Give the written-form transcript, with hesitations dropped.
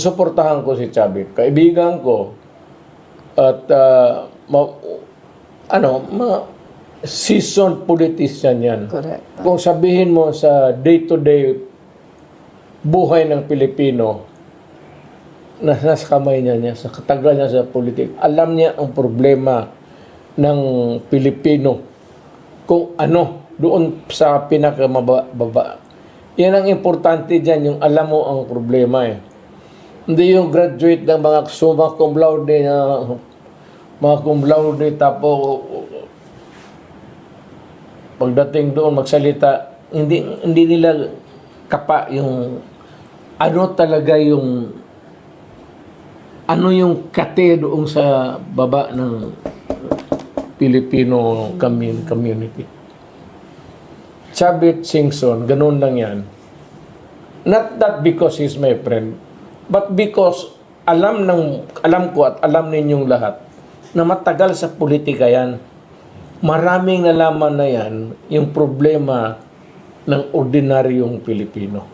Suportahan ko si Chavit. Kaibigan ko at seasoned politician yan. Correct. Kung sabihin mo sa day-to-day buhay ng Pilipino, nasa kamay niya, sa katagal niya sa politik, alam niya ang problema ng Pilipino. Kung ano, doon sa pinakamababa. Yan ang importante dyan, yung alam mo ang problema eh. Hindi yung graduate ng mga summa cum laude na mga cum laude tapos pagdating doon magsalita, hindi nila kapa yung ano talaga yung ano yung kate doon sa baba ng Filipino community. Chavit Singson, ganun lang yan. Not that because he's my friend, but because alam ko at alam ninyong lahat na matagal sa politika yan. Maraming nalaman na yan yung problema ng ordinaryong Pilipino.